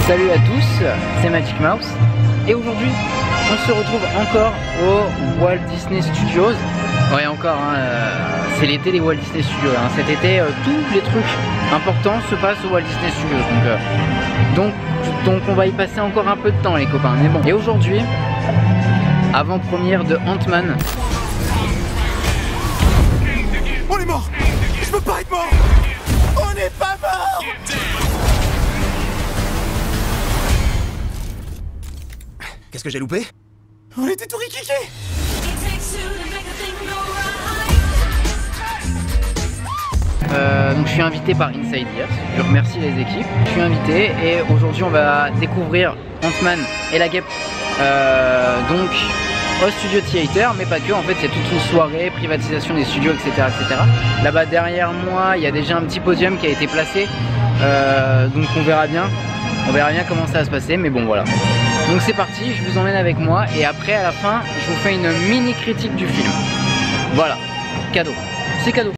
Salut à tous, c'est Magic Mouse et aujourd'hui on se retrouve encore au Walt Disney Studios. Ouais encore, hein, c'est l'été des Walt Disney Studios, hein. Cet été tous les trucs importants se passent au Walt Disney Studios, donc on va y passer encore un peu de temps les copains, mais bon. Et aujourd'hui, avant-première de Ant-Man. On est mort! Je peux pas être mort! On n'est pas mort! Qu'est-ce que j'ai loupé? On était tout riquiqués! Donc je suis invité par Inside Ears, je remercie les équipes. Je suis invité et aujourd'hui on va découvrir Ant-Man et la Guêpe donc au Studio Theater, mais pas que, en fait c'est toute une soirée, privatisation des studios, etc. etc. Là-bas derrière moi il y a déjà un petit podium qui a été placé, donc on verra bien comment ça va se passer, mais bon voilà. Donc c'est parti, je vous emmène avec moi et après à la fin je vous fais une mini critique du film. Voilà, cadeau, c'est cadeau.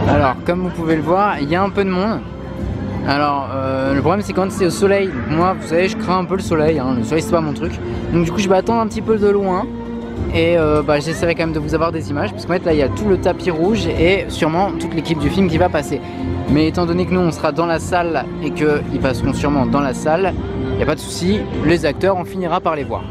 Alors comme vous pouvez le voir, il y a un peu de monde. Alors le problème c'est quand c'est au soleil. Moi vous savez je crains un peu le soleil, hein. Le soleil c'est pas mon truc. Donc du coup je vais attendre un petit peu de loin. Et j'essaierai quand même de vous avoir des images. Parce qu'en fait là il y a tout le tapis rouge et sûrement toute l'équipe du film qui va passer. Mais étant donné que nous on sera dans la salle et qu'ils passeront sûrement dans la salle, il n'y a pas de souci, les acteurs on finira par les voir.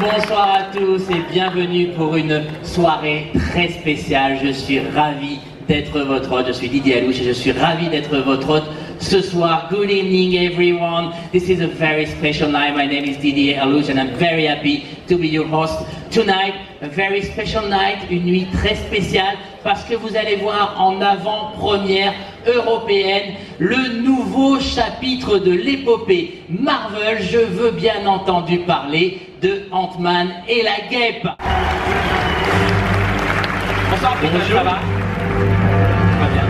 Bonsoir à tous et bienvenue pour une soirée très spéciale. Je suis ravi d'être votre hôte, je suis Didier Alouche et je suis ravi d'être votre hôte ce soir. Good evening everyone, this is a very special night. My name is Didier Alouche and I'm very happy to be your host tonight. A very special night, une nuit très spéciale parce que vous allez voir en avant-première européenne le nouveau chapitre de l'épopée Marvel. Je veux bien entendu parler de Ant-Man et la Guêpe. Bonsoir Peter, ça va? Très bien.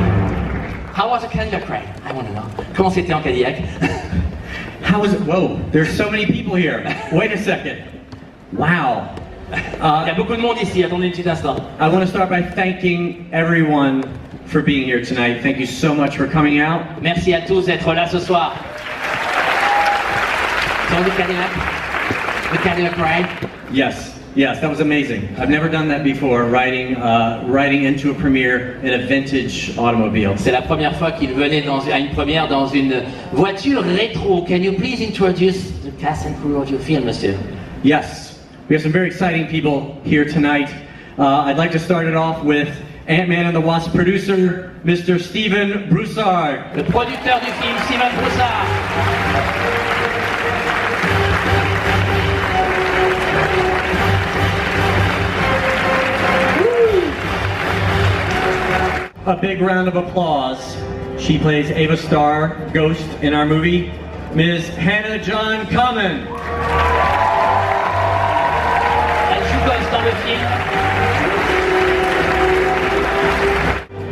How was the Cadillac ride? I want to know. Comment c'était en Cadillac? How was it? Whoa, there's so many people here. Wait a second. Wow. Il y a beaucoup de monde ici, attendez un petit instant. I want to start by thanking everyone for being here tonight. Thank you so much for coming out. Merci à tous d'être là ce soir. So the Cadillac ride? Yes. Yes, that was amazing. I've never done that before, riding into a premiere in a vintage automobile. C'est la première fois qu'il venait à une première dans une voiture rétro. Can you please introduce the cast and crew of your film, monsieur? Yes, we have some very exciting people here tonight. I'd like to start it off with Ant-Man and the Wasp producer, Mr. Steven Broussard. Le producteur du film, Steven Broussard. A big round of applause. She plays Ava Starr, Ghost, in our movie, Ms. Hannah John Kamen. Elle joue Ghost dans le film.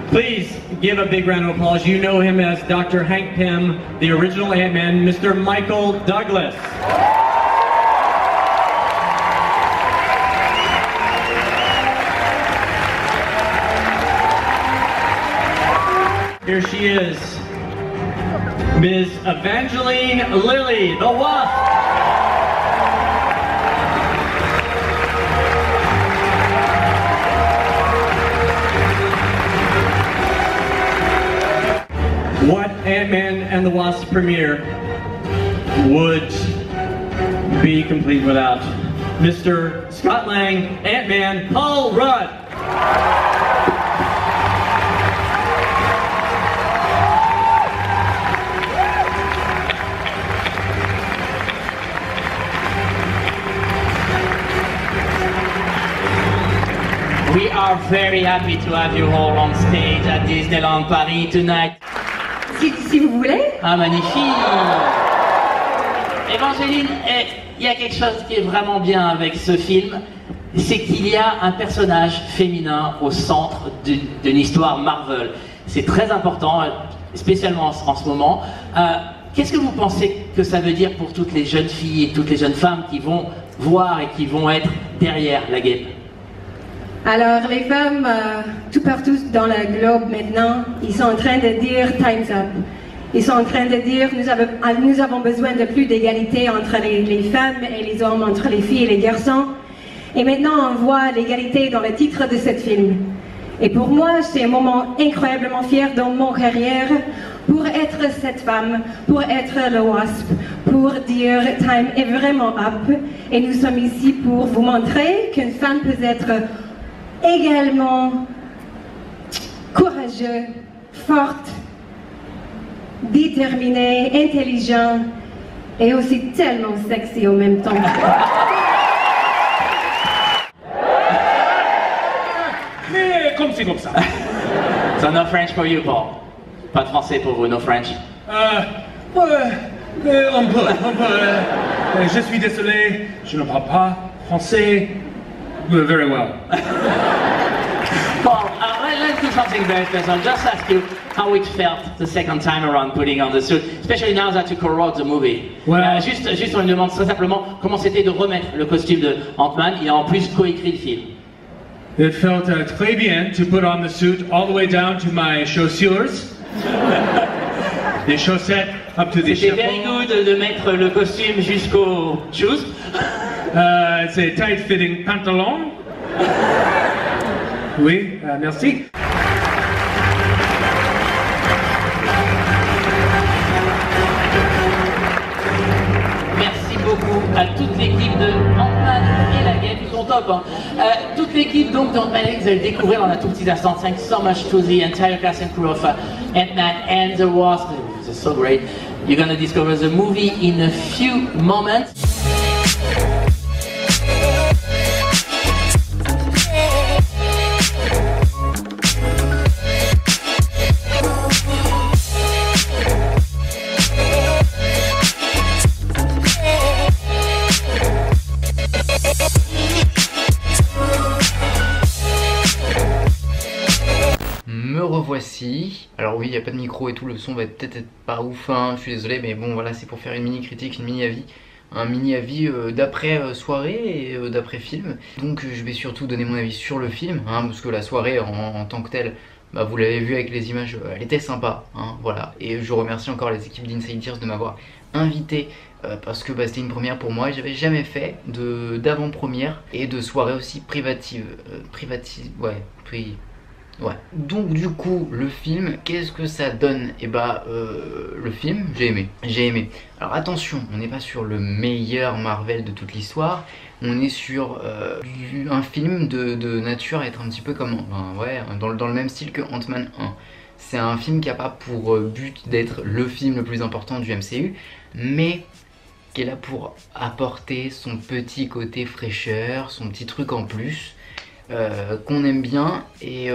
Please give a big round of applause. You know him as Dr. Hank Pym, the original Ant-Man, Mr. Michael Douglas. Here she is, Ms. Evangeline Lilly, the Wasp. What Ant-Man and the Wasp premiere would be complete without Mr. Scott Lang, Ant-Man, Paul Rudd. We are very happy to have you all on stage at Disneyland Paris tonight. Si vous voulez. Ah, magnifique! Évangeline, il y a quelque chose qui est vraiment bien avec ce film, c'est qu'il y a un personnage féminin au centre d'une histoire Marvel. C'est très important, spécialement en ce moment. Qu'est-ce que vous pensez que ça veut dire pour toutes les jeunes filles et toutes les jeunes femmes qui vont voir et qui vont être derrière la guêpe? Alors, les femmes, tout partout dans le globe maintenant, ils sont en train de dire « Time's up ». Ils sont en train de dire « Nous avons besoin de plus d'égalité entre les femmes et les hommes, entre les filles et les garçons ». Et maintenant, on voit l'égalité dans le titre de ce film. Et pour moi, c'est un moment incroyablement fier dans mon carrière pour être cette femme, pour être le Wasp, pour dire « Time est vraiment up ». Et nous sommes ici pour vous montrer qu'une femme peut être également courageux, forte, déterminée, intelligent et aussi tellement sexy en même temps. Mais comme c'est comme ça. So no French for you, Paul. Pas de français pour vous, no French. Ouais, un peu. Je suis désolé, je ne parle pas français very well. Paul, let's do something very special. I'll just ask you how it felt the second time around putting on the suit, especially now that you co-wrote the movie. Ouais. Juste on me demande très simplement comment c'était de remettre le costume de Ant-Man. Il a en plus coécrit le film. It felt très bien to put on the suit all the way down to my chaussures. Les chaussettes up to the C'était chapeau. very good de mettre le costume jusqu'aux shoes. C'est tight-fitting pantalon. Oui, merci. Merci beaucoup à toute l'équipe de Ant-Man et la Guêpe, ils sont top. Hein. Toute l'équipe donc d'Ant-Man, vous allez découvrir dans un tout petit instant. Thanks so much to the entire cast and crew of Ant-Man and the Wasp. This is so great. You're gonna discover the movie in a few moments. Me revoici. Alors oui, il n'y a pas de micro et tout, le son va peut-être être pas ouf, hein, je suis désolé, mais bon voilà, c'est pour faire une mini critique, une mini avis. Un mini avis d'après soirée et d'après film. Donc je vais surtout donner mon avis sur le film, hein, parce que la soirée en tant que telle, bah, vous l'avez vu avec les images, elle était sympa, hein, voilà. Et je remercie encore les équipes d'Inside Tears de m'avoir invité parce que bah, c'était une première pour moi. J'avais jamais fait d'avant-première et de soirée aussi privative, Ouais. Donc du coup, le film, qu'est-ce que ça donne? Et bah, le film, j'ai aimé. J'ai aimé. Alors attention, on n'est pas sur le meilleur Marvel de toute l'histoire. On est sur un film de nature à être un petit peu comme, ouais, dans le même style que Ant-Man 1. C'est un film qui n'a pas pour but d'être le film le plus important du MCU, mais qui est là pour apporter son petit côté fraîcheur, son petit truc en plus. Qu'on aime bien et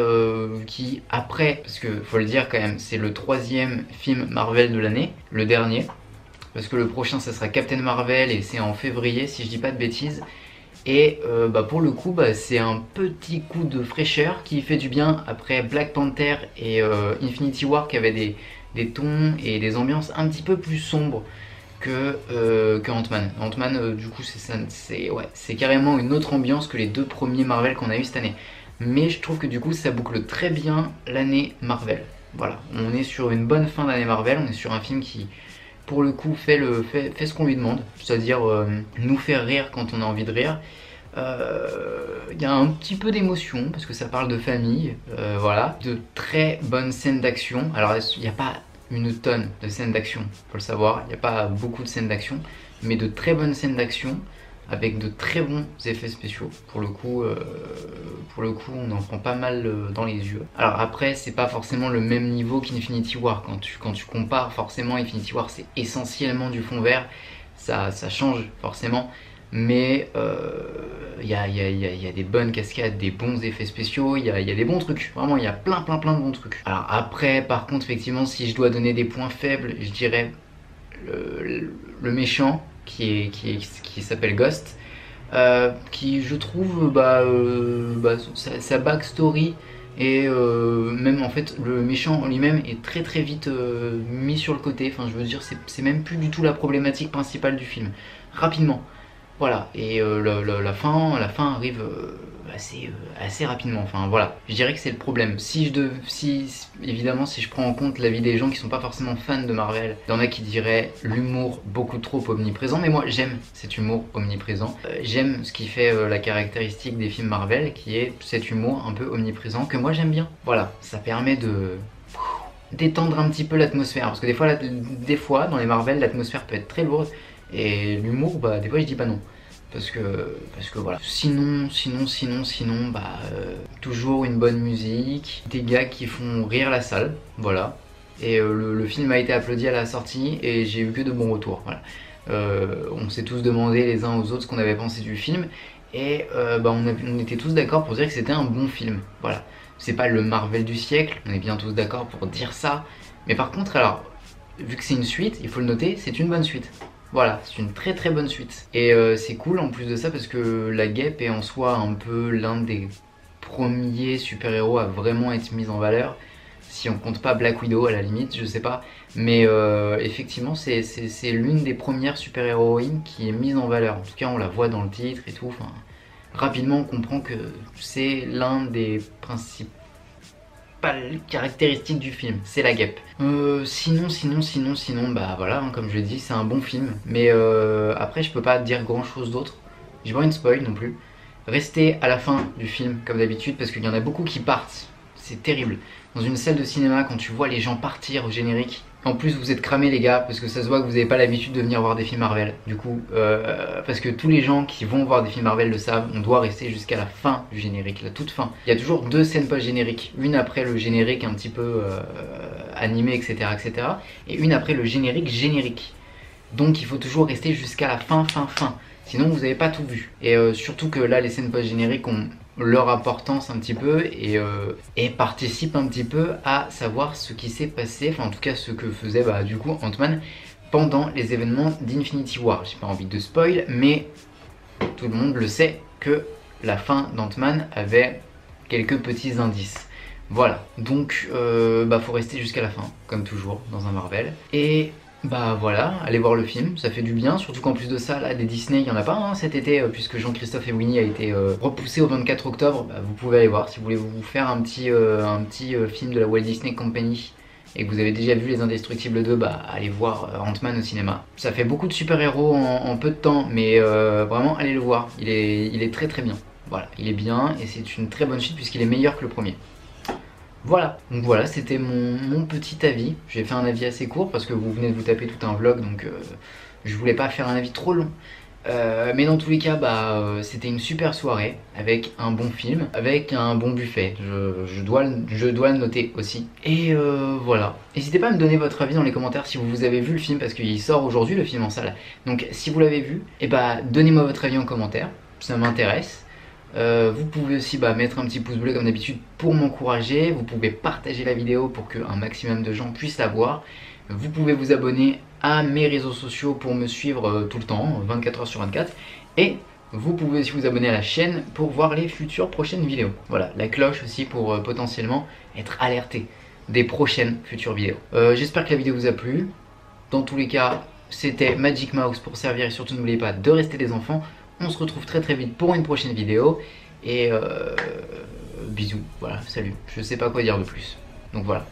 qui après, parce que faut le dire quand même, c'est le 3e film Marvel de l'année, le dernier, parce que le prochain ça sera Captain Marvel et c'est en février si je dis pas de bêtises. Et bah pour le coup c'est un petit coup de fraîcheur qui fait du bien après Black Panther et Infinity War qui avaient des tons et des ambiances un petit peu plus sombres que Ant-Man. Ant-Man, du coup, c'est carrément une autre ambiance que les 2 premiers Marvel qu'on a eu cette année. Mais je trouve que du coup, ça boucle très bien l'année Marvel. Voilà, on est sur une bonne fin d'année Marvel, on est sur un film qui, pour le coup, fait ce qu'on lui demande, c'est-à-dire nous faire rire quand on a envie de rire. Il y a un petit peu d'émotion parce que ça parle de famille, voilà, de très bonnes scènes d'action. Alors, il n'y a pas une tonne de scènes d'action, faut le savoir, il n'y a pas beaucoup de scènes d'action, mais de très bonnes scènes d'action avec de très bons effets spéciaux. Pour le coup, on en prend pas mal dans les yeux. Alors après, c'est pas forcément le même niveau qu'Infinity War. Quand tu compares, forcément, Infinity War c'est essentiellement du fond vert, ça change forcément. Mais il y a des bonnes cascades, des bons effets spéciaux, il y a des bons trucs, vraiment il y a plein de bons trucs. Alors après, par contre, effectivement, si je dois donner des points faibles, je dirais le méchant qui s'appelle Ghost, qui je trouve sa backstory et même en fait le méchant en lui-même est très vite mis sur le côté. Enfin, je veux dire, c'est même plus du tout la problématique principale du film, rapidement. Voilà, et la fin arrive assez rapidement. Enfin voilà, je dirais que c'est le problème. Évidemment, si je prends en compte l'avis des gens qui sont pas forcément fans de Marvel, il y en a qui diraient l'humour beaucoup trop omniprésent, mais moi j'aime cet humour omniprésent. J'aime ce qui fait la caractéristique des films Marvel, qui est cet humour un peu omniprésent que moi j'aime bien. Voilà, ça permet de détendre un petit peu l'atmosphère, parce que des fois dans les Marvel l'atmosphère peut être très lourde. Et l'humour, des fois je dis pas non. Parce que voilà. Sinon, toujours une bonne musique, des gars qui font rire la salle, voilà. Et le film a été applaudi à la sortie et j'ai eu que de bons retours, voilà. On s'est tous demandé les uns aux autres ce qu'on avait pensé du film. Et on était tous d'accord pour dire que c'était un bon film, voilà. C'est pas le Marvel du siècle, on est bien tous d'accord pour dire ça. Mais par contre, alors, vu que c'est une suite, il faut le noter, c'est une bonne suite. Voilà, c'est une très bonne suite. Et c'est cool en plus de ça parce que la Guêpe est en soi un peu l'un des premiers super-héros à vraiment être mis en valeur. Si on compte pas Black Widow à la limite, je sais pas. Mais effectivement, c'est l'une des premières super-héroïnes qui est mise en valeur. En tout cas, on la voit dans le titre et tout. Enfin, rapidement, on comprend que c'est l'un des principaux caractéristique du film, c'est la Guêpe. Sinon, voilà, comme je l'ai dit, c'est un bon film. Mais après, je peux pas dire grand chose d'autre. J'ai pas envie de spoil non plus. Restez à la fin du film, comme d'habitude, parce qu'il y en a beaucoup qui partent. C'est terrible. Dans une salle de cinéma, quand tu vois les gens partir au générique, en plus vous êtes cramés les gars, parce que ça se voit que vous n'avez pas l'habitude de venir voir des films Marvel. Du coup, parce que tous les gens qui vont voir des films Marvel le savent, on doit rester jusqu'à la fin du générique, la toute fin. Il y a toujours 2 scènes post-génériques, une après le générique un petit peu animé, etc., et une après le générique. Donc il faut toujours rester jusqu'à la fin. Sinon vous n'avez pas tout vu. Et surtout que là les scènes post-génériques ont leur importance un petit peu et participent un petit peu à savoir ce qui s'est passé, enfin en tout cas ce que faisait du coup Ant-Man pendant les événements d'Infinity War. J'ai pas envie de spoil, mais tout le monde le sait que la fin d'Ant-Man avait quelques petits indices. Voilà, donc faut rester jusqu'à la fin, comme toujours dans un Marvel. Et voilà, allez voir le film, ça fait du bien, surtout qu'en plus de ça, là, des Disney, il n'y en a pas cet été, puisque Jean-Christophe et Winnie a été repoussé au 24 octobre, vous pouvez aller voir si vous voulez vous faire un petit film de la Walt Disney Company et que vous avez déjà vu Les Indestructibles 2, allez voir Ant-Man au cinéma. Ça fait beaucoup de super-héros en peu de temps, mais vraiment, allez le voir, il est très bien. Voilà, il est bien et c'est une très bonne suite puisqu'il est meilleur que le premier. Voilà, donc voilà, c'était mon petit avis. J'ai fait un avis assez court parce que vous venez de vous taper tout un vlog, donc je voulais pas faire un avis trop long. Mais dans tous les cas, c'était une super soirée avec un bon film, avec un bon buffet. Je dois le noter aussi. Et voilà. N'hésitez pas à me donner votre avis dans les commentaires si vous avez vu le film, parce qu'il sort aujourd'hui le film en salle. Donc si vous l'avez vu, donnez-moi votre avis en commentaire, ça m'intéresse. Vous pouvez aussi mettre un petit pouce bleu comme d'habitude pour m'encourager. Vous pouvez partager la vidéo pour qu'un maximum de gens puissent la voir. Vous pouvez vous abonner à mes réseaux sociaux pour me suivre tout le temps, 24 h sur 24. Et vous pouvez aussi vous abonner à la chaîne pour voir les futures prochaines vidéos. Voilà, la cloche aussi pour potentiellement être alerté des prochaines futures vidéos. J'espère que la vidéo vous a plu. Dans tous les cas, c'était Magic Mouse pour servir, et surtout n'oubliez pas de rester des enfants. On se retrouve très très vite pour une prochaine vidéo. Et bisous, voilà, salut. Je sais pas quoi dire de plus. Donc voilà.